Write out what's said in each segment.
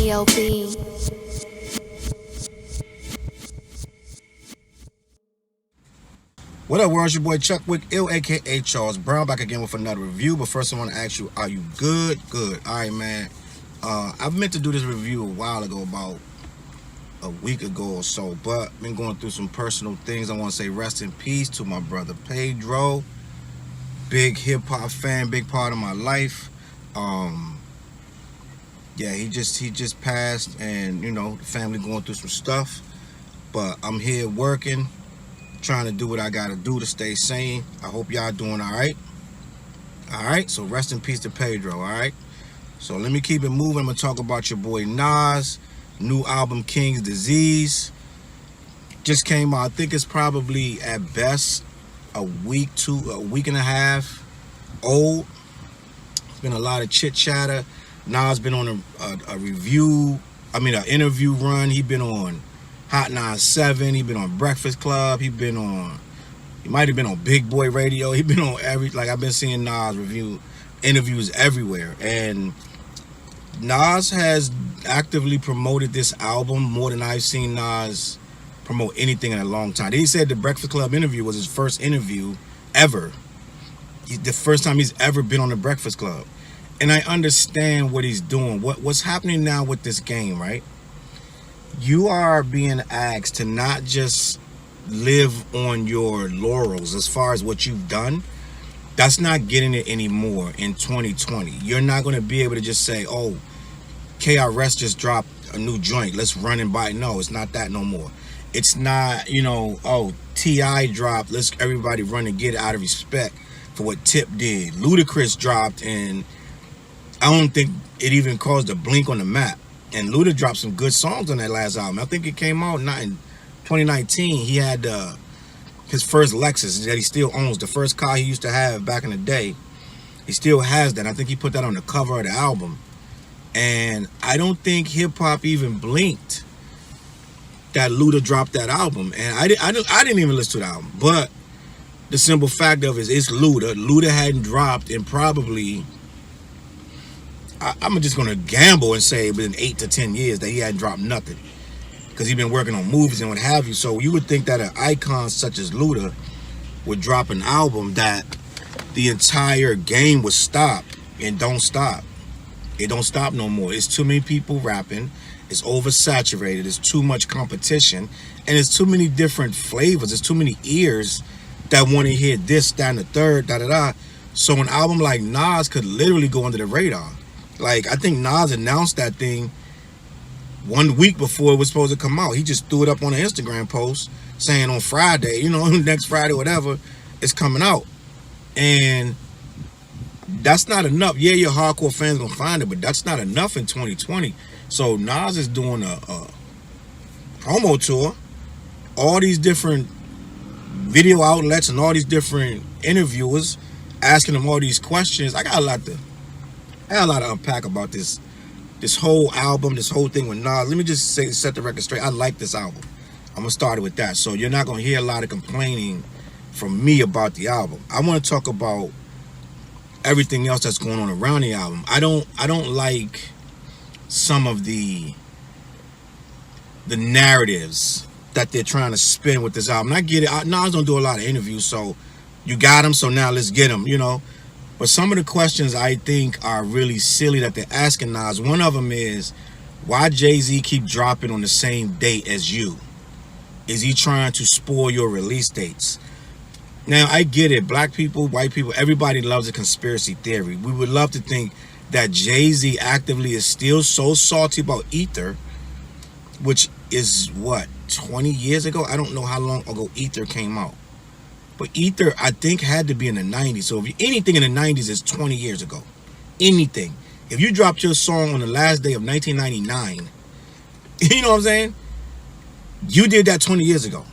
B.O.B. What up, world? It's your boy Chuck Wick, ill, aka Charles Brown, back again with another review. But first, I want to ask you, are you good? Good. All right, man. I meant to do this review a while ago, about a week ago or so, but been going through some personal things. I want to say rest in peace to my brother Pedro. Big hip hop fan, big part of my life. Yeah, he just passed, and the family going through some stuff. But I'm here working, trying to do what I gotta do to stay sane. I hope y'all doing all right. All right, so rest in peace to Pedro. All right, so let me keep it moving. I'm gonna talk about your boy Nas new album King's Disease. Just came out. I think it's probably at best a week and a half old. It's been a lot of chit chatter. Nas been on a review. I mean, an interview run. He been on Hot 97. He been on Breakfast Club. He might have been on Big Boy Radio. He been on I've been seeing Nas review interviews everywhere. And Nas has actively promoted this album more than I've seen Nas promote anything in a long time. He said the Breakfast Club interview was his first interview ever. The first time he's ever been on the Breakfast Club. And I understand what he's doing. What's happening now with this game, right? You are being asked to not just live on your laurels as far as what you've done. That's not getting it anymore in 2020. You're not going to be able to just say, oh, KRS just dropped a new joint, let's run and buy it. No, it's not that no more. It's not, oh, T.I. dropped, let's everybody run and get it out of respect for what Tip did. Ludacris dropped, and I don't think it even caused a blink on the map. And Luda dropped some good songs on that last album. I think it came out not in 2019. He had his first Lexus that he still owns, the first car he used to have back in the day. He still has that. I think he put that on the cover of the album. And I don't think hip hop even blinked that Luda dropped that album. And I didn't even listen to the album. But the simple fact of it is, it's Luda. Luda hadn't dropped in probably, I'm just going to gamble and say within 8 to 10 years that he hadn't dropped nothing. Because he's been working on movies and what have you. So you would think that an icon such as Luda would drop an album that the entire game would stop, and don't stop. It don't stop no more. It's too many people rapping. It's oversaturated. It's too much competition. And it's too many different flavors. It's too many ears that want to hear this, that, and the third, da-da-da. So an album like Nas could literally go under the radar. Like, I think Nas announced that thing 1 week before it was supposed to come out. He just threw it up on an Instagram post saying on Friday, next Friday, whatever, it's coming out. And that's not enough. Yeah, your hardcore fans gonna find it, but that's not enough in 2020. So Nas is doing a promo tour. All these different video outlets and all these different interviewers asking him all these questions. I got a lot to unpack about this whole album, this whole thing with Nas. Let me just set the record straight. I like this album. I'm gonna start it with that. So you're not gonna hear a lot of complaining from me about the album. I want to talk about everything else that's going on around the album. I don't like some of the narratives that they're trying to spin with this album. And I get it. Nas don't do a lot of interviews, so you got him, so now let's get him, But some of the questions I think are really silly that they're asking Nas. One of them is, why Jay Z keep dropping on the same date as you? Is he trying to spoil your release dates? Now, I get it. Black people, white people, everybody loves a conspiracy theory. We would love to think that Jay Z actively is still so salty about Ether, which is, 20 years ago? I don't know how long ago Ether came out. But Ether, I think, had to be in the 90s. So if anything in the 90s is 20 years ago. Anything. If you dropped your song on the last day of 1999, you know what I'm saying? You did that 20 years ago.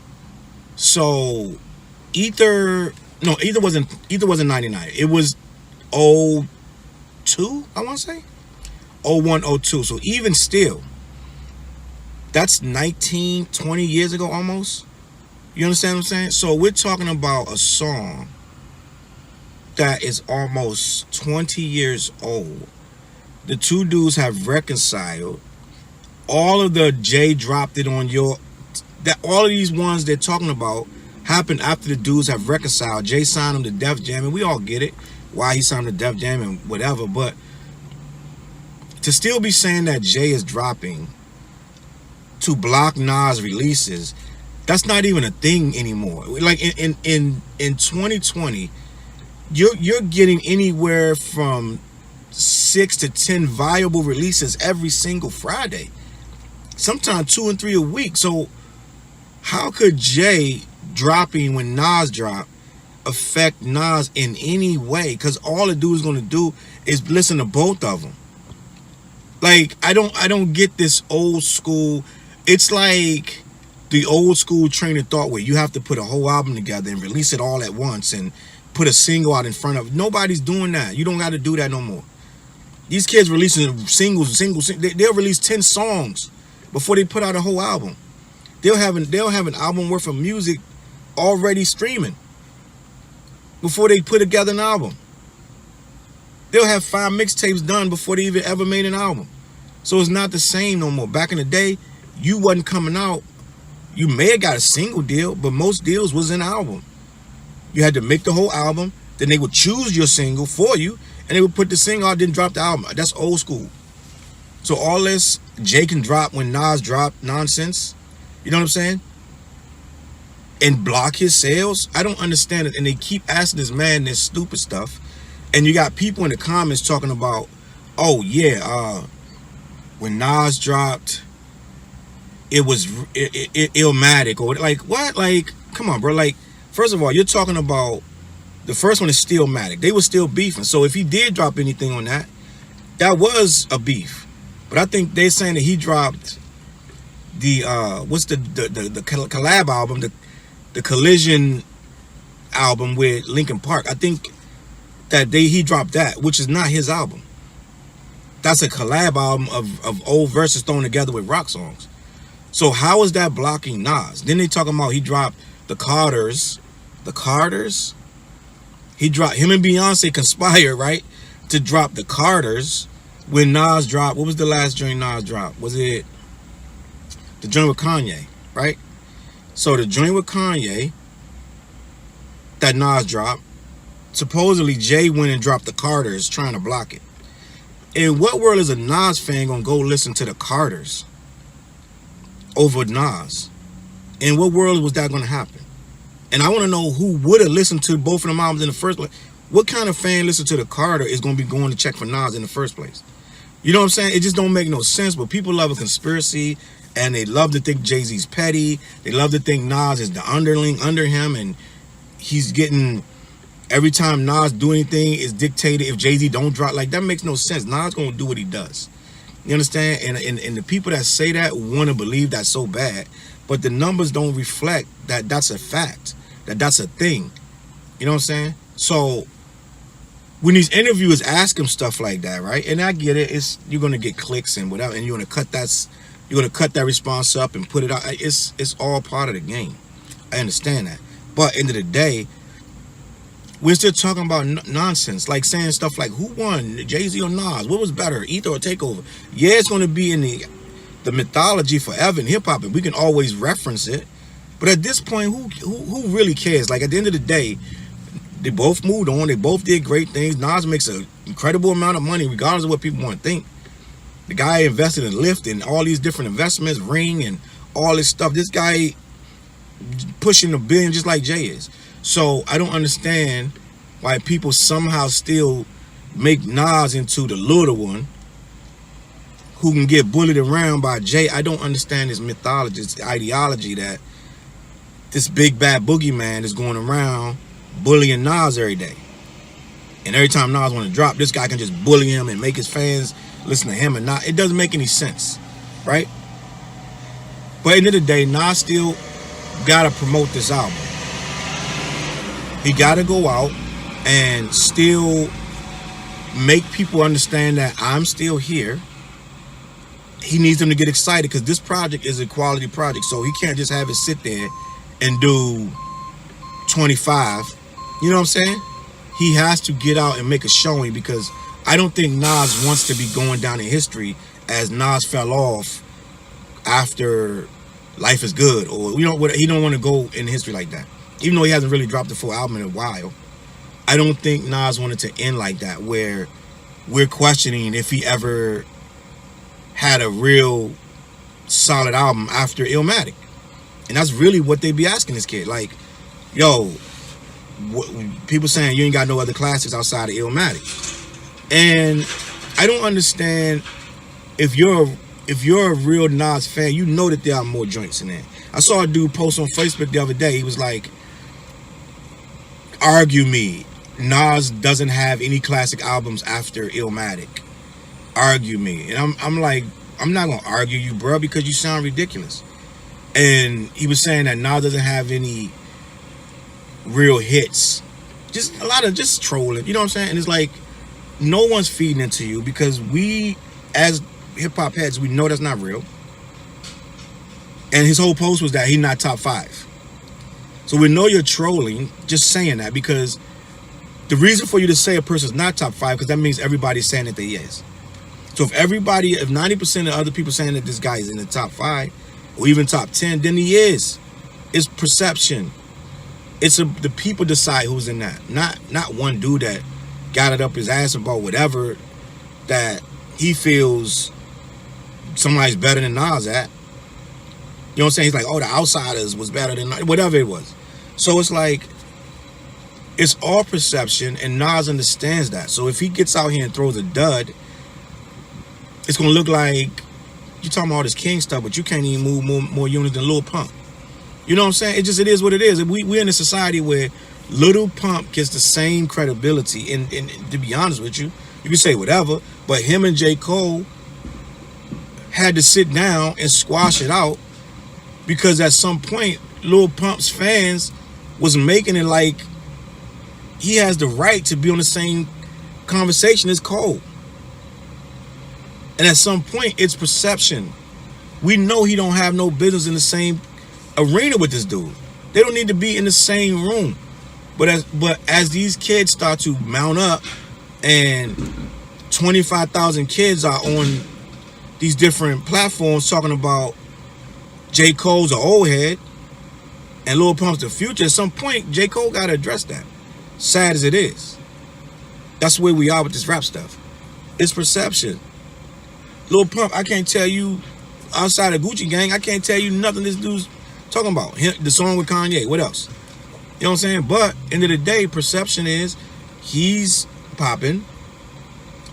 So Ether wasn't 99. It was 02, I want to say. 01, 02. So even still, that's 19, 20 years ago almost. You understand what I'm saying? So we're talking about a song that is almost 20 years old. The two dudes have reconciled. all of the Jay dropped it on your, that all of these ones they're talking about happened after the dudes have reconciled. Jay signed him to Def Jam, and we all get it why he signed him to Def Jam and whatever, but to still be saying that Jay is dropping to block Nas releases, that's not even a thing anymore. Like in 2020, you're getting anywhere from 6 to 10 viable releases every single Friday, sometimes 2 and 3 a week. So how could Jay dropping when Nas dropped affect Nas in any way? Because all the dude's gonna do is listen to both of them. Like, I don't get this old school. It's like the old school train of thought where you have to put a whole album together and release it all at once and put a single out in front of. Nobody's doing that. You don't got to do that no more. These kids releasing singles. They'll release 10 songs before they put out a whole album. They'll have an album worth of music already streaming before they put together an album. They'll have 5 mixtapes done before they even ever made an album. So it's not the same no more. Back in the day, you wasn't coming out. You may have got a single deal, but most deals was an album. You had to make the whole album, then they would choose your single for you, and they would put the single out, then drop the album. That's old school. So all this Jay can drop when Nas dropped nonsense, you know what I'm saying? And block his sales? I don't understand it. And they keep asking this man this stupid stuff. And you got people in the comments talking about, oh yeah, when Nas dropped, it was Illmatic, or like, what? Like, come on, bro. Like, first of all, you're talking about the first one is Stillmatic. They were still beefing. So if he did drop anything on that, that was a beef. But I think they're saying that he dropped the what's the collab album, the Collision album with Linkin Park. I think that he dropped that, which is not his album. That's a collab album of old verses thrown together with rock songs. So how is that blocking Nas? Then they talking about he dropped the Carters. The Carters? He dropped, him and Beyonce conspired, right? To drop the Carters when Nas dropped. What was the last joint Nas dropped? Was it the joint with Kanye, right? So the joint with Kanye that Nas dropped, supposedly Jay went and dropped the Carters trying to block it. In what world is a Nas fan gonna go listen to the Carters over Nas? In what world was that gonna happen? And I want to know who would have listened to both of them albums in the first place. What kind of fan listened to the Carter is gonna be going to check for Nas in the first place? You know what I'm saying? It just don't make no sense. But people love a conspiracy, and they love to think Jay Z's petty. They love to think Nas is the underling under him, and he's getting. Every time Nas do anything is dictated. If Jay Z don't drop, like, that makes no sense. Nas gonna do what he does. You understand? And the people that say that want to believe that so bad, but the numbers don't reflect that that's a fact, that that's a thing. You know what I'm saying? So when these interviewers ask him stuff like that, right? And I get it. It's, you're gonna get clicks and whatever, and you're gonna cut that response up and put it out. It's all part of the game. I understand that. But end of the day, we're still talking about nonsense, like saying stuff like, who won, Jay Z or Nas? What was better, Ether or Takeover? Yeah, it's going to be in the mythology forever in hip hop, and we can always reference it. But at this point, who really cares? Like, at the end of the day, they both moved on. They both did great things. Nas makes an incredible amount of money, regardless of what people want to think. The guy invested in Lyft and all these different investments, Ring and all this stuff. This guy pushing $1 billion just like Jay is. So I don't understand why people somehow still make Nas into the little one who can get bullied around by Jay. I don't understand this mythology, this ideology that this big bad boogeyman is going around bullying Nas every day. And every time Nas want to drop, this guy can just bully him and make his fans listen to him and not. It doesn't make any sense, right? But at the end of the day, Nas still got to promote this album. He got to go out and still make people understand that I'm still here. He needs them to get excited because this project is a quality project. So he can't just have it sit there and do 25. You know what I'm saying? He has to get out and make a showing, because I don't think Nas wants to be going down in history as Nas fell off after Life is Good, or he don't want to go in history like that. Even though he hasn't really dropped a full album in a while, I don't think Nas wanted to end like that, where we're questioning if he ever had a real solid album after Illmatic. And that's really what they be asking this kid. Like, yo, people saying you ain't got no other classics outside of Illmatic. And I don't understand, if you're a real Nas fan, you know that there are more joints in there. I saw a dude post on Facebook the other day. He was like, argue me, Nas doesn't have any classic albums after Illmatic. Argue me. And I'm like, I'm not gonna argue you, bro, because you sound ridiculous. And he was saying that Nas doesn't have any real hits. Just a lot of just trolling. You know what I'm saying? And it's like, no one's feeding into you, because we, as hip-hop heads, we know that's not real. And his whole post was that he's not top 5. So we know you're trolling just saying that, because the reason for you to say a person's not top 5, because that means everybody's saying that they is. So if 90% of other people saying that this guy is in the top 5 or even top 10, then he is. It's perception. The people decide who's in that. Not one dude that got it up his ass about whatever that he feels somebody's better than Nas at. You know what I'm saying? He's like, oh, the Outsiders was better than whatever it was. So it's like, it's all perception, and Nas understands that. So if he gets out here and throws a dud, it's gonna look like you're talking about all this King stuff, but you can't even move more units than Lil Pump. You know what I'm saying? It is what it is. We're in a society where Lil Pump gets the same credibility, and to be honest with you, you can say whatever, but him and J. Cole had to sit down and squash it out, because at some point Lil Pump's fans was making it like he has the right to be on the same conversation as Cole. And at some point, it's perception. We know he don't have no business in the same arena with this dude. They don't need to be in the same room. But as these kids start to mount up, and 25,000 kids are on these different platforms talking about J. Cole's an old head and Lil Pump's the future, at some point, J. Cole got to address that. Sad as it is. That's where we are with this rap stuff. It's perception. Lil Pump, I can't tell you, outside of Gucci Gang, I can't tell you nothing this dude's talking about. The song with Kanye, what else? You know what I'm saying? But end of the day, perception is he's popping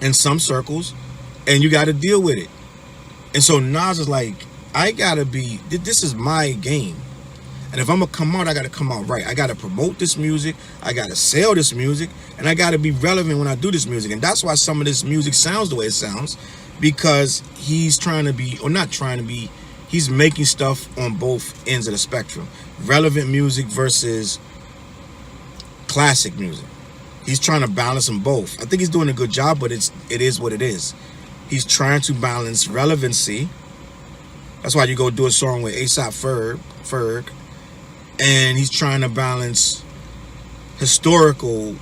in some circles, and you got to deal with it. And so Nas is like, I got to be, this is my game. And if I'm going to come out, I got to come out right. I got to promote this music. I got to sell this music. And I got to be relevant when I do this music. And that's why some of this music sounds the way it sounds. Because he's trying to be, or not trying to be, he's making stuff on both ends of the spectrum. Relevant music versus classic music. He's trying to balance them both. I think he's doing a good job, but it is what it is. He's trying to balance relevancy. That's why you go do a song with A$AP Ferg. And he's trying to balance historical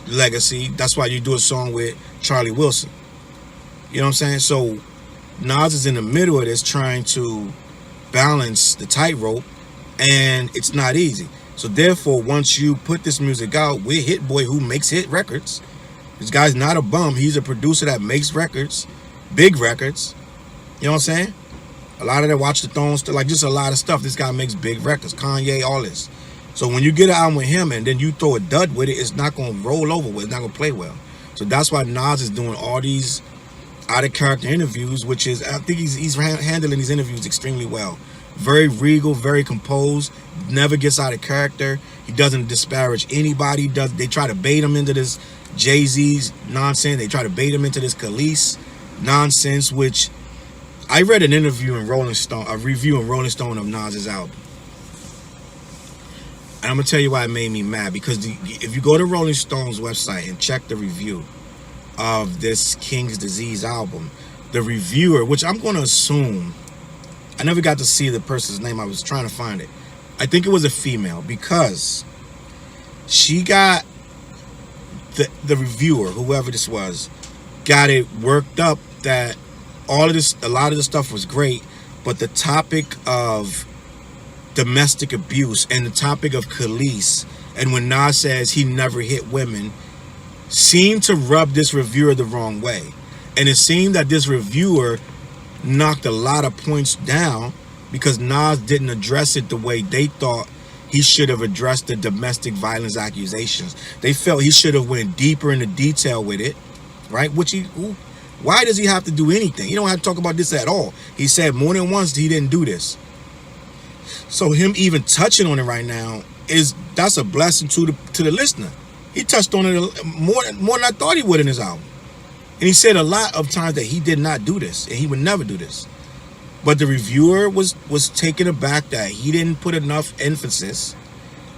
legacy. That's why you do a song with Charlie Wilson. You know what I'm saying? So Nas is in the middle of this, trying to balance the tightrope, and it's not easy. So therefore, once you put this music out with Hitboy, who makes hit records, this guy's not a bum. He's a producer that makes records, big records. You know what I'm saying? A lot of that Watch the Throne stuff, like just a lot of stuff. This guy makes big records, Kanye, all this. So when you get an album with him and then you throw a dud with it, it's not going to roll over with. It's not going to play well. So that's why Nas is doing all these out of character interviews, which is, I think he's handling these interviews extremely well. Very regal, very composed, never gets out of character. He doesn't disparage anybody. They try to bait him into this Jay Z's nonsense. They try to bait him into this Kelis nonsense, which I read an interview in Rolling Stone, a review in Rolling Stone of Nas's album. And I'm gonna tell you why it made me mad, because if you go to Rolling Stone's website and check the review of this King's Disease album, the reviewer, which I'm going to assume, I never got to see the person's name, I was trying to find it. I think it was a female, because she got the reviewer, whoever this was, got it worked up that all of this, a lot of the stuff was great, but the topic of domestic abuse and the topic of Kelis, and when Nas says he never hit women, seemed to rub this reviewer the wrong way. And it seemed that this reviewer knocked a lot of points down because Nas didn't address it the way they thought he should have addressed the domestic violence accusations. They felt he should have went deeper into detail with it, right? Why does he have to do anything? He don't have to talk about this at all. He said more than once he didn't do this. So him even touching on it right now that's a blessing to the listener. He touched on it more than I thought he would in his album. And he said a lot of times that he did not do this and he would never do this. But the reviewer was taken aback that he didn't put enough emphasis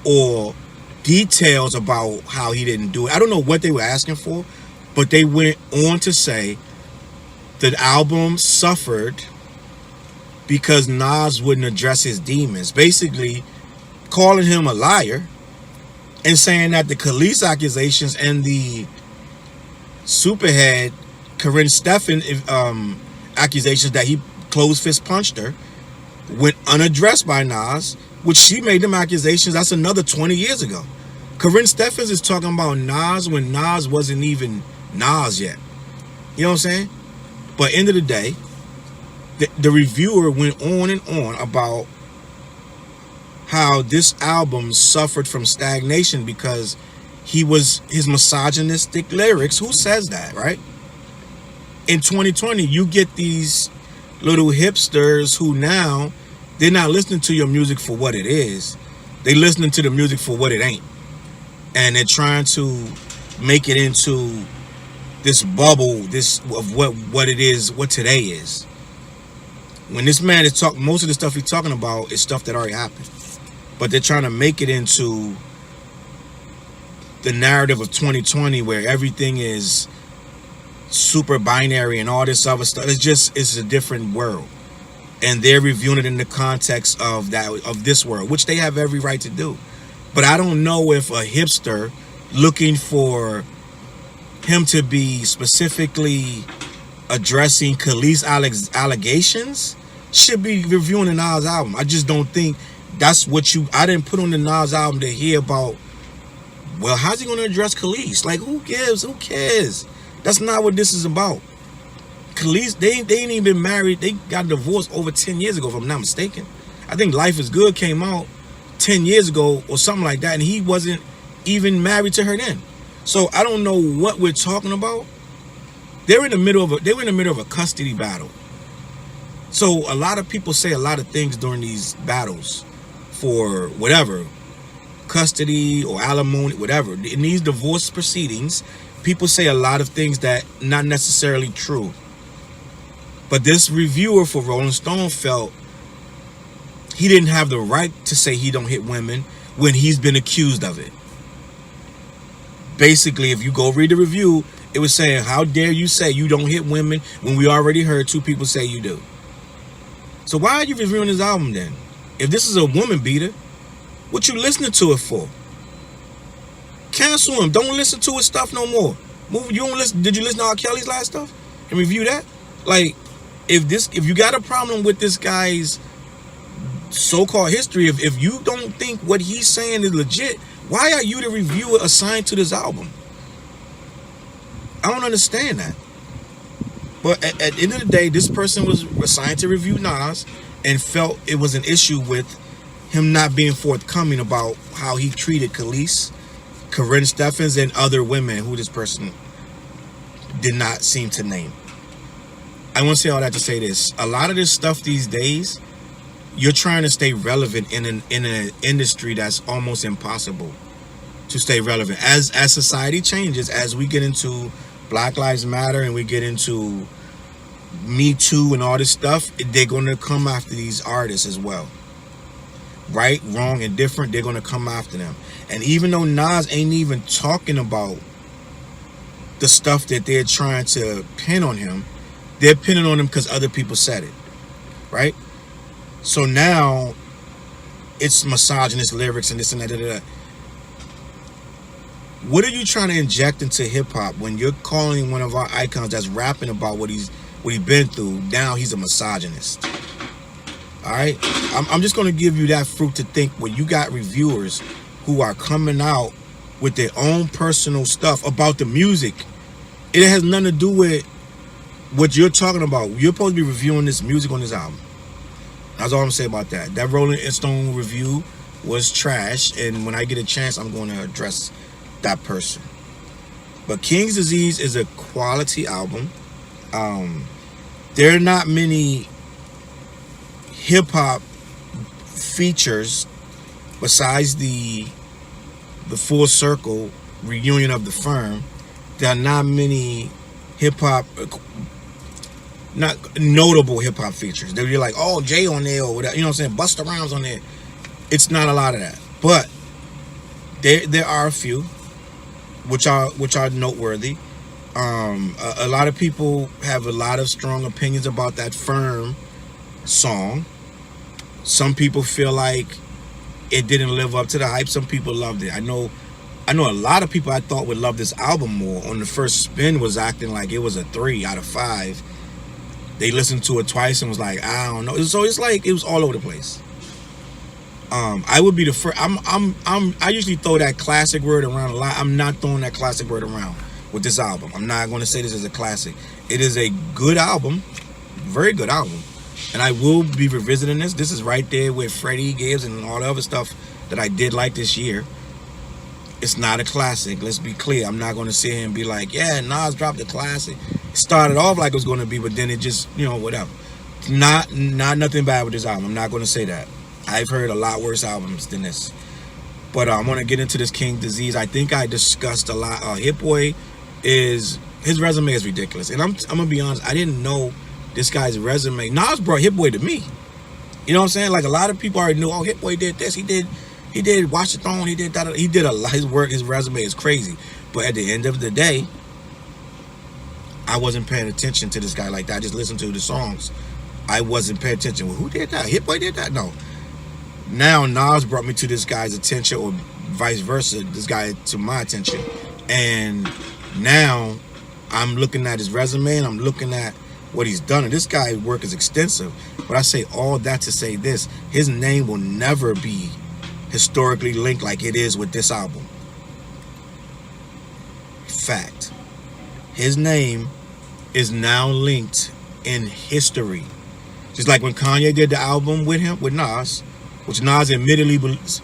or details about how he didn't do it. I don't know what they were asking for, but they went on to say the album suffered because Nas wouldn't address his demons. Basically, calling him a liar and saying that the Kelis accusations and the superhead Corinne Stephan accusations that he closed fist punched her went unaddressed by Nas, which she made them accusations. That's another 20 years ago. Corinne Stephens is talking about Nas when Nas wasn't even Nas yet. You know what I'm saying? But end of the day, the reviewer went on and on about how this album suffered from stagnation because his misogynistic lyrics. Who says that, right? In 2020, you get these little hipsters who now, they're not listening to your music for what it is. They listening to the music for what it ain't. And they're trying to make it into this bubble, of what it is, what today is. When this man is talking, most of the stuff he's talking about is stuff that already happened. But they're trying to make it into the narrative of 2020 where everything is super binary and all this other stuff. It's a different world. And they're reviewing it in the context of this world, which they have every right to do. But I don't know if a hipster looking for him to be specifically addressing Kelis allegations should be reviewing the Nas album. I just don't think that's what I didn't put on the Nas album to hear about, well, how's he going to address Kelis? Like, who gives? Who cares? That's not what this is about. Kelis, they ain't even been married. They got divorced over 10 years ago, if I'm not mistaken. I think Life is Good came out 10 years ago or something like that, and he wasn't even married to her then. So I don't know what we're talking about. They were in the middle of a custody battle. So a lot of people say a lot of things during these battles for whatever, custody or alimony, whatever. In these divorce proceedings, people say a lot of things that not necessarily true. But this reviewer for Rolling Stone felt he didn't have the right to say he don't hit women when he's been accused of it. Basically, if you go read the review, it was saying, how dare you say you don't hit women when we already heard two people say you do? So why are you reviewing this album then? If this is a woman beater, what you listening to it for? Cancel him. Don't listen to his stuff no more. You don't listen. Did you listen to R. Kelly's last stuff and review that? Like, if you got a problem with this guy's so-called history, if you don't think what he's saying is legit, why are you the reviewer assigned to this album? I don't understand that. But at the end of the day, this person was assigned to review Nas and felt it was an issue with him not being forthcoming about how he treated Kelis, Corinne Stephens, and other women who this person did not seem to name. I want to say all that to say this. A lot of this stuff these days, you're trying to stay relevant in an industry that's almost impossible to stay relevant. As society changes, as we get into Black Lives Matter and we get into Me Too and all this stuff, they're going to come after these artists as well. Right, wrong, and different, they're going to come after them. And even though Nas ain't even talking about the stuff that they're trying to pin on him, they're pinning on him because other people said it. Right? So now it's misogynist lyrics and this and that. What are you trying to inject into hip hop when you're calling one of our icons that's rapping about what what he been through. Now he's a misogynist. All right, I'm just gonna give you that fruit to think when you got reviewers who are coming out with their own personal stuff about the music. It has nothing to do with what you're talking about. You're supposed to be reviewing this music on this album. That's all I'm saying about that. That Rolling Stone review was trash, and when I get a chance, I'm going to address that person. But King's Disease is a quality album. There are not many hip-hop features besides the Full Circle reunion of the Firm. There are not many hip-hop, not notable hip-hop features. They're like, oh, Jay on there or whatever, you know what I'm saying? Busta Rhymes on there. It's not a lot of that. But there are a few which are noteworthy. A lot of people have a lot of strong opinions about that Firm song. Some people feel like it didn't live up to the hype. Some people loved it. I know a lot of people I thought would love this album more. On the first spin was acting like it was a 3 out of 5. They listened to it twice and was like, I don't know. So it's like it was all over the place. I would be the first. I usually throw that classic word around a lot. I'm not throwing that classic word around with this album. I'm not going to say this is a classic. It is a good album, very good album, and I will be revisiting this. This is right there with Freddie Gibbs and all the other stuff that I did like this year. It's not a classic. Let's be clear. I'm not going to sit here and be like, yeah, Nas dropped a classic. It started off like it was going to be, but then it just, whatever. Not nothing bad with this album. I'm not going to say that. I've heard a lot worse albums than this. But I'm going to get into this King Disease. I think I discussed a lot. Hitboy his resume is ridiculous. And I'm going to be honest, I didn't know this guy's resume. Nas brought Hitboy to me. You know what I'm saying? Like a lot of people already knew, oh, Hitboy did this. He did Watch the Throne. He did that. He did a lot. His work, his resume is crazy. But at the end of the day, I wasn't paying attention to this guy like that. I just listened to the songs. I wasn't paying attention. Well, who did that? Hitboy did that? No. Now Nas brought me to this guy's attention, or vice versa, this guy to my attention. And now I'm looking at his resume and I'm looking at what he's done. And this guy's work is extensive. But I say all that to say this. His name will never be historically linked like it is with this album. Fact. His name is now linked in history. Just like when Kanye did the album with Nas, which Nas admittedly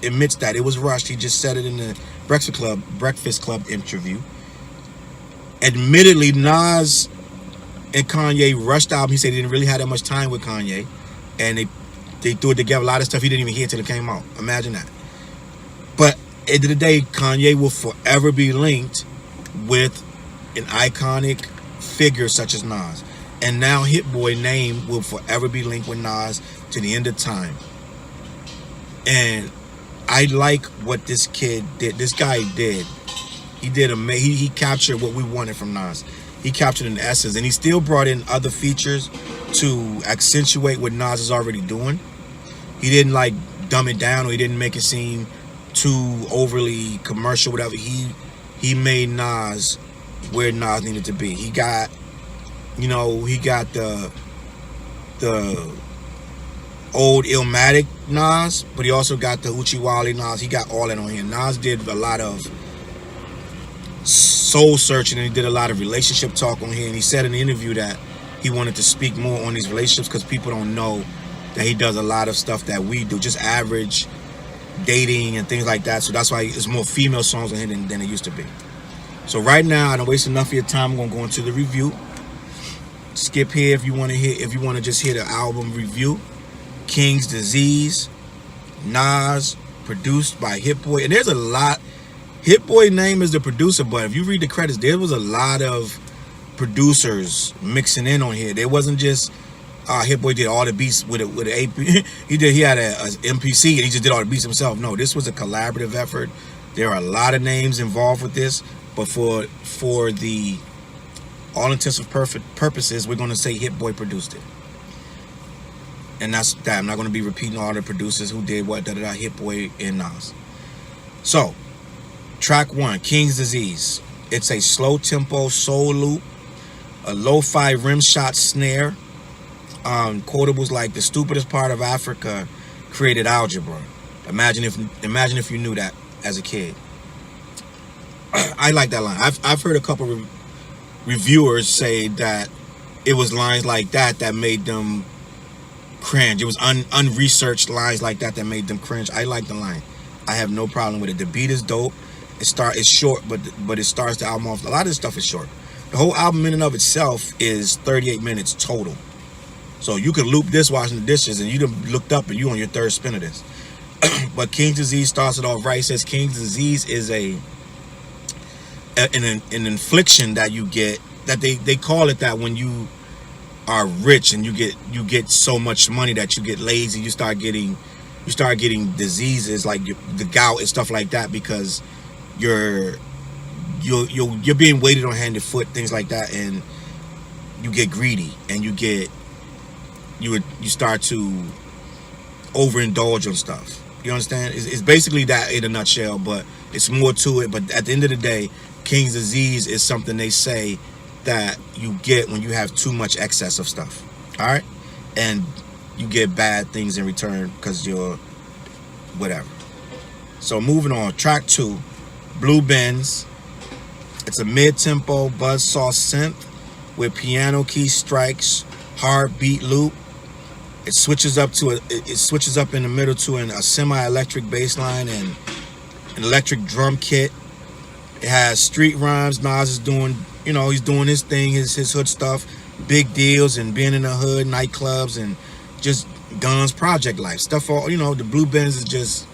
admits that it was rushed. He just said it in the Breakfast Club interview. Admittedly, Nas and Kanye rushed the album. He said he didn't really have that much time with Kanye, and they threw it together. A lot of stuff he didn't even hear until it came out. Imagine that. But at the end of the day, Kanye will forever be linked with an iconic figure such as Nas. And now Hitboy name will forever be linked with Nas to the end of time. And I like what this kid did. This guy did. He did he captured what we wanted from Nas. He captured an essence, and he still brought in other features to accentuate what Nas is already doing. He didn't like dumb it down, or he didn't make it seem too overly commercial, whatever. He made Nas where Nas needed to be. He got the old Illmatic Nas, but he also got the Uchiwali Nas. He got all that on here. Nas did a lot of soul searching, and he did a lot of relationship talk on here. And he said in the interview that he wanted to speak more on these relationships because people don't know that he does a lot of stuff that we do, just average dating and things like that. So that's why there's more female songs on here than it used to be. So right now, I don't waste enough of your time. I'm gonna go into the review. Skip here if you want to just hear the album review. King's Disease, Nas, produced by Hitboy. And there's a lot. Hitboy name is the producer, but if you read the credits, there was a lot of producers mixing in on here. There wasn't just Hitboy did all the beats with an AP. He had a MPC and he just did all the beats himself. No, this was a collaborative effort. There are a lot of names involved with this, but for the all intensive purposes, we're going to say Hitboy produced it. And that's that. I'm not going to be repeating all the producers who did what, Hitboy and Nas. So, track 1, King's Disease. It's a slow tempo soul loop A lo-fi rim shot snare. Quotables like the stupidest part of Africa created algebra. Imagine if you knew that as a kid. I like that line. I've heard a couple of reviewers say that it was lines like that that made them cringe. It was unresearched lines like that that made them cringe. I like the line. I have no problem with it. The beat is dope. It's short, but it starts the album off. A lot of this stuff is short. The whole album in and of itself is 38 minutes total. So you could loop this washing the dishes, and you done looked up and you on your third spin of this. But King's Disease starts it off right. It says King's Disease is an infliction that you get, that they call it that when you are rich and you get so much money that you get lazy. You start getting diseases like the gout and stuff like that, because you're being weighted on hand and foot, things like that, and you get greedy and you start to overindulge on stuff. You understand? It's basically that in a nutshell, but it's more to it. But at the end of the day, King's Disease is something they say that you get when you have too much excess of stuff. All right? And you get bad things in return because you're whatever. So moving on, track 2, Blue Benz. It's a mid-tempo buzzsaw synth with piano key strikes, hard beat loop. It switches up in the middle to a semi-electric bass line and an electric drum kit. It has street rhymes. Nas is doing, he's doing his thing, his hood stuff, big deals and being in the hood, nightclubs, and just guns, project life stuff. All the Blue Benz is just,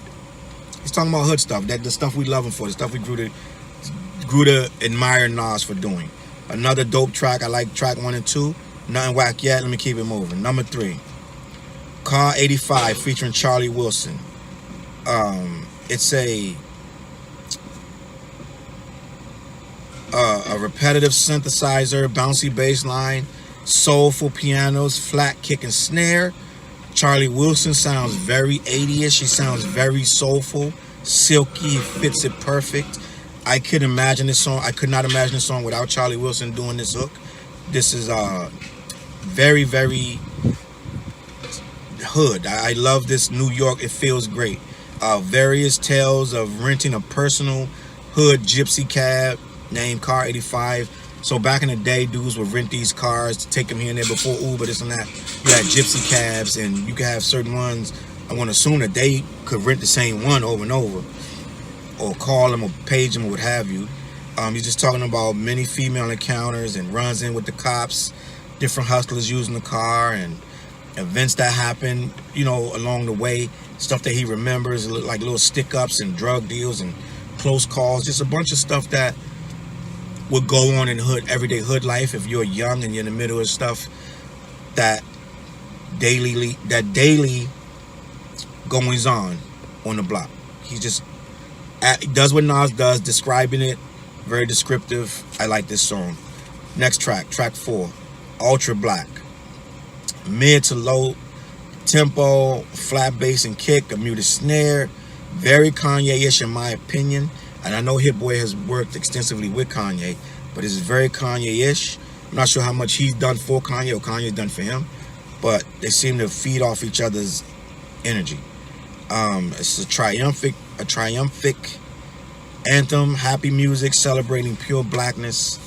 he's talking about hood stuff, that the stuff we love him for, the stuff we grew to admire Nas for doing. Another dope track. I like track 1 and 2. Nothing whack yet. Let me keep it moving. Number 3, Car 85 featuring Charlie Wilson. It's a repetitive synthesizer, bouncy bass line, soulful pianos, flat kick and snare. Charlie Wilson sounds very 80ish. He sounds very soulful, silky. He fits it perfect. I could imagine this song. I could not imagine this song without Charlie Wilson doing this hook. This is very, very hood. I love this New York. It feels great. Various tales of renting a personal hood gypsy cab named Car 85. So back in the day, dudes would rent these cars to take them here and there before Uber, this and that. You had gypsy cabs, and you could have certain ones. I want to assume that they could rent the same one over and over, or call them or page them or what have you. He's just talking about many female encounters and runs in with the cops, different hustlers using the car, and events that happen, along the way. Stuff that he remembers, like little stick-ups and drug deals and close calls. Just a bunch of stuff that would go on in everyday hood life if you're young and you're in the middle of stuff that daily goings on the block. He just does what Nas does, describing it, very descriptive. I like this song. Next track 4, Ultra Black. Mid to low tempo, flat bass and kick, a muted snare, very Kanye-ish in my opinion. And I know Hitboy has worked extensively with Kanye, but it's very Kanye-ish. I'm not sure how much he's done for Kanye or Kanye's done for him, but they seem to feed off each other's energy. It's a triumphant anthem, happy music, celebrating pure blackness.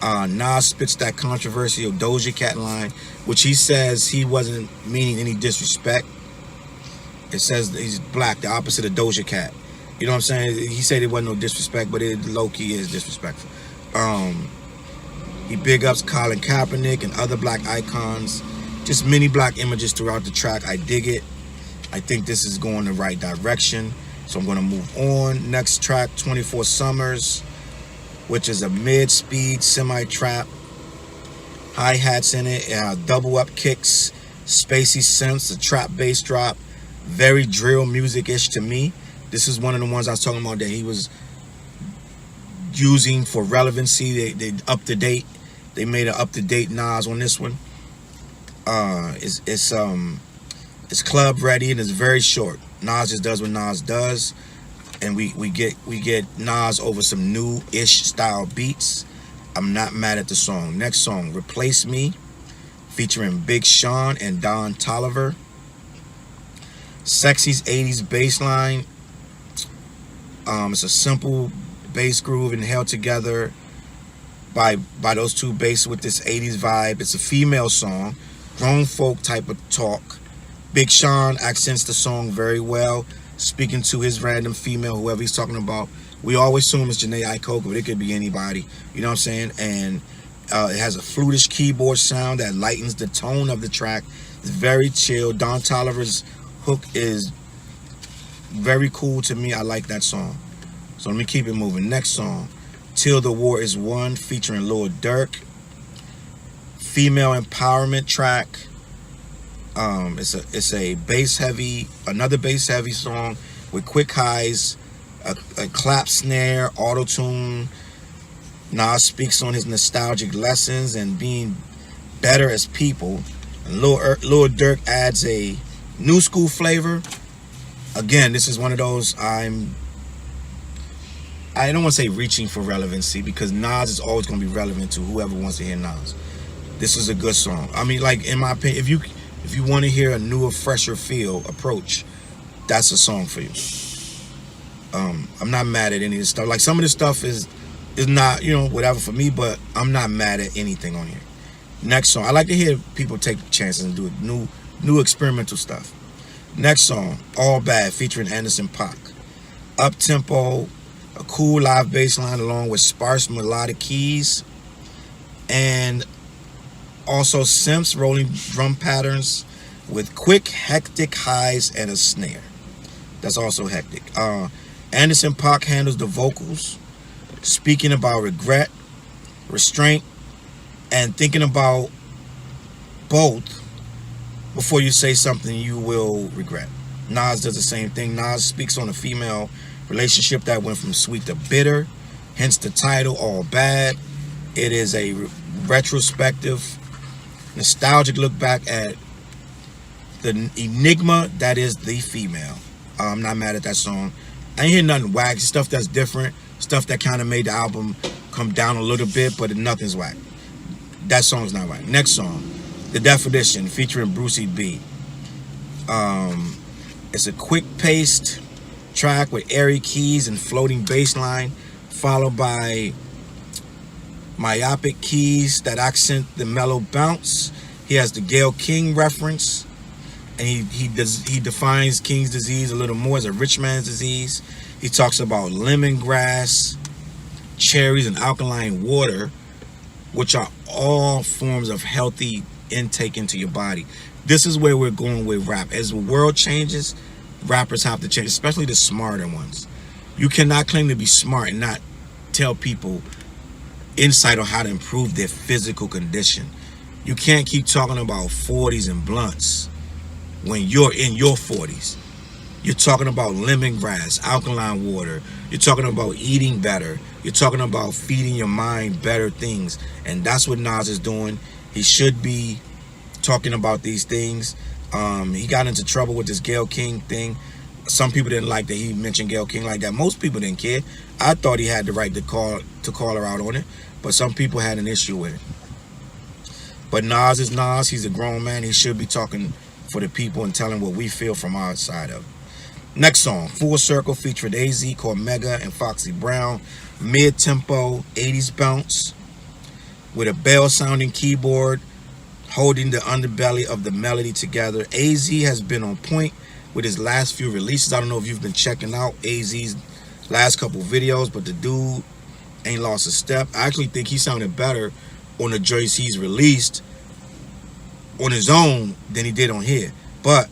Nas spits that controversial Doja Cat line, which he says he wasn't meaning any disrespect. It says he's black, the opposite of Doja Cat. You know what I'm saying? He said it wasn't no disrespect, but it low-key is disrespectful. He big ups Colin Kaepernick and other black icons. Just many black images throughout the track. I dig it. I think this is going the right direction. So I'm going to move on. Next track, 24 Summers, which is a mid-speed semi-trap. Hi-hats in it, double-up kicks, spacey synths, a trap bass drop. Very drill music-ish to me. This is one of the ones I was talking about that he was using for relevancy. They up to date. They made an up to date Nas on this one. It's club ready and it's very short. Nas just does what Nas does, and we get Nas over some new-ish style beats. I'm not mad at the song. Next song, Replace Me, featuring Big Sean and Don Toliver. Sexy's 80s bass line. It's a simple bass groove and held together by those two bass with this 80s vibe. It's a female song, grown folk type of talk. Big Sean accents the song very well, speaking to his random female, whoever he's talking about. We always assume it's Janae Aiko, but it could be anybody. You know what I'm saying? And it has a flutish keyboard sound that lightens the tone of the track. It's very chill. Don Toliver's hook is very cool to me. I like that song. So let me keep it moving. Next song, Till the War Is Won, featuring Lil Durk. Female empowerment track. It's a another bass heavy song with quick highs, a clap snare, auto tune. Nas speaks on his nostalgic lessons and being better as people. And Lil Durk adds a new school flavor. Again, this is one of those I don't want to say reaching for relevancy, because Nas is always going to be relevant to whoever wants to hear Nas. This is a good song. I mean, like, in my opinion, if you want to hear a newer, fresher feel approach, that's a song for you. I'm not mad at any of this stuff. Like, some of this stuff is not, whatever for me, but I'm not mad at anything on here. Next song. I like to hear people take chances and do new experimental stuff. Next song, All Bad, featuring Anderson .Paak. Up-tempo, a cool live bass line along with sparse melodic keys, and also synths, rolling drum patterns with quick, hectic highs and a snare. That's also hectic. Anderson .Paak handles the vocals, speaking about regret, restraint, and thinking about both before you say something you will regret. Nas does the same thing. Nas speaks on a female relationship that went from sweet to bitter, hence the title, All Bad. It is a retrospective, nostalgic look back at the enigma that is the female. I'm not mad at that song. I ain't hear nothing whack. Stuff that's different, stuff that kind of made the album come down a little bit, but nothing's whack. That song's not whack. Next song, The Definition, featuring Brucey B. It's a quick-paced track with airy keys and floating bass line, followed by myopic keys that accent the mellow bounce. He has the Gayle King reference, and he defines King's disease a little more as a rich man's disease. He talks about lemongrass, cherries, and alkaline water, which are all forms of healthy intake into your body. This is where we're going with rap. As the world changes, rappers have to change, especially the smarter ones. You cannot claim to be smart and not tell people insight on how to improve their physical condition. You can't keep talking about 40s and blunts when you're in your 40s. You're talking about lemongrass, alkaline water. You're talking about eating better. You're talking about feeding your mind better things. And that's what Nas is doing. He should be talking about these things. He got into trouble with this Gayle King thing. Some people didn't like that he mentioned Gayle King like that. Most people didn't care. I thought he had the right to call her out on it, but some people had an issue with it. But Nas is Nas. He's a grown man. He should be talking for the people and telling what we feel from our side of it. Next song, Full Circle, featured AZ, Cormega, and Foxy Brown. Mid-tempo, 80s bounce with a bell-sounding keyboard holding the underbelly of the melody together. AZ has been on point with his last few releases. I don't know if you've been checking out AZ's last couple videos, but the dude ain't lost a step. I actually think he sounded better on the joints he's released on his own than he did on here. But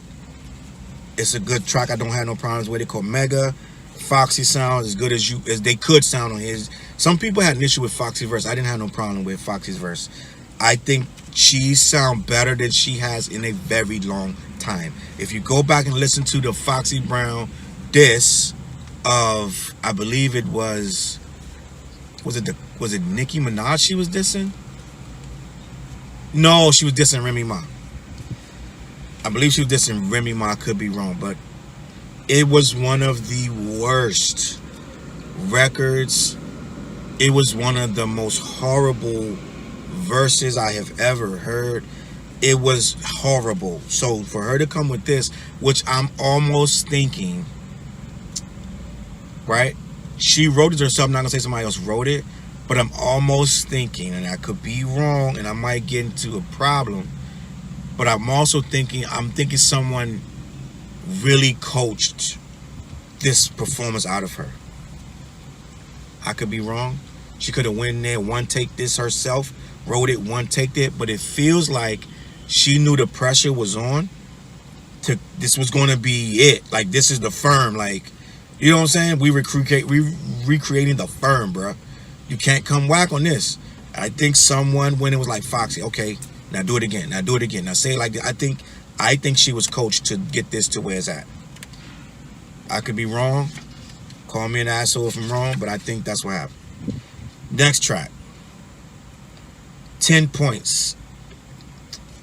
it's a good track. I don't have no problems with it. Called Mega. Foxy sounds as good as they could sound on his. Some people had an issue with Foxy's verse. I didn't have no problem with Foxy's verse. I think she sounds better than she has in a very long time. If you go back and listen to the Foxy Brown diss of, I believe it was it Nicki Minaj she was dissing? No, she was dissing Remy Ma. I believe she was dissing Remy Ma. I could be wrong, but it was one of the worst records It was one of the most horrible verses I have ever heard. It was horrible. So for her to come with this, which I'm almost thinking, right? She wrote it herself. I'm not gonna say somebody else wrote it, but I'm almost thinking, and I could be wrong, and I might get into a problem. But I'm also thinking, someone really coached this performance out of her. I could be wrong. She could have went in there, one take this herself, wrote it, one take it, but it feels like she knew the pressure was on. This was going to be it. Like, this is the firm. Like, you know what I'm saying? We recreating the firm, bro. You can't come whack on this. I think someone, when it was like, Foxy, okay, now do it again. Now do it again. Now say it like this. I think she was coached to get this to where it's at. I could be wrong. Call me an asshole if I'm wrong, but I think that's what happened. Next track. 10 points.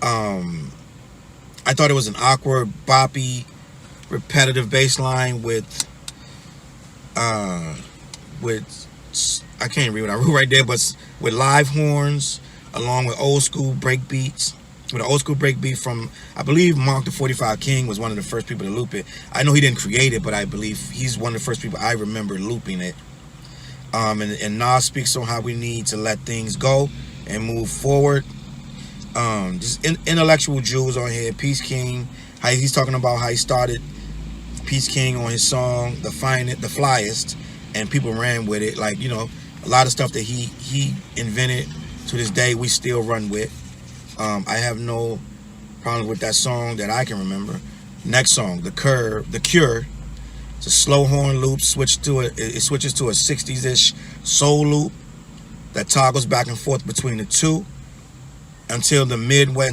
I thought it was an awkward, boppy, repetitive bass line with I can't read what I wrote right there, but with live horns along with old school break beats. With an old school break beat from, I believe, Mark the 45 King was one of the first people to loop it. I know he didn't create it, but I believe he's one of the first people I remember looping it. And Nas speaks on how we need to let things go and move forward. Just intellectual jewels on here. Peace King, how he's talking about how he started Peace King on his song The Flyest, and people ran with it. Like, you know, a lot of stuff that he invented to this day we still run with. I have no problem with that song that I can remember. Next song, The Cure. It's a slow horn loop. It switches to a 60s-ish soul loop that toggles back and forth between the two until midway.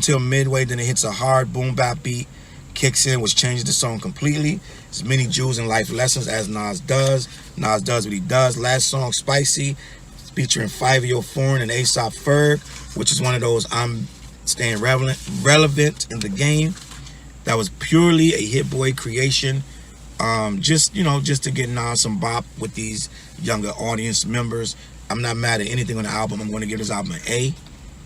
Then it hits a hard boom bap beat, kicks in, which changes the song completely. There's many jewels and life lessons, as Nas does. Nas does what he does. Last song, Spicy, featuring Fivio Foreign and A$AP Ferg, which is one of those I'm staying relevant in the game. That was purely a Hitboy creation. Just to get Nas some bop with these younger audience members. I'm not mad at anything on the album. I'm going to give this album an A. You know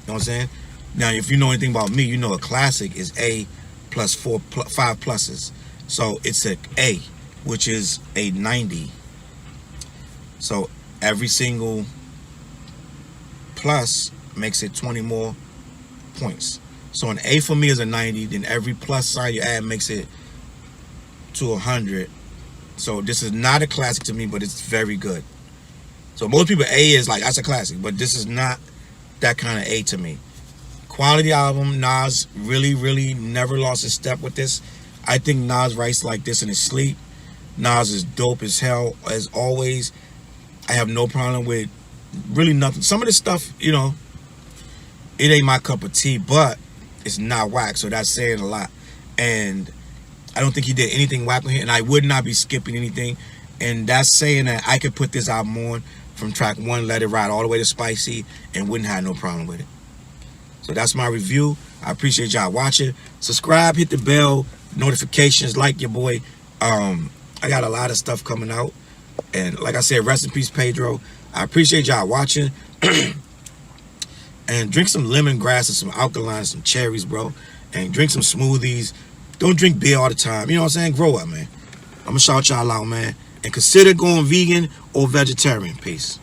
what I'm saying? Now, if you know anything about me, you know a classic is A plus 5 pluses. So it's an A, which is a 90. So every single plus makes it 20 more points. So an A for me is a 90. Then every plus sign you add makes it to 100. So this is not a classic to me, but it's very good. So most people, A is like, that's a classic, but this is not that kind of A to me. Quality album. Nas really never lost his step with this. I think Nas writes like this in his sleep. Nas is dope as hell, as always. I have no problem with really nothing. Some of this stuff, you know, it ain't my cup of tea, but it's not whack, so that's saying a lot. And I don't think he did anything whack with it, and I would not be skipping anything. And that's saying that I could put this album on from track 1, Let It Ride, all the way to Spicy, and wouldn't have no problem with it. So that's my review. I appreciate y'all watching. Subscribe, hit the bell, notifications, like your boy. I got a lot of stuff coming out. And like I said, rest in peace, Pedro. I appreciate y'all watching. And drink some lemongrass and some alkaline, some cherries, bro. And drink some smoothies. Don't drink beer all the time. You know what I'm saying? Grow up, man. I'm going to shout y'all out, man. And consider going vegan or vegetarian. Peace.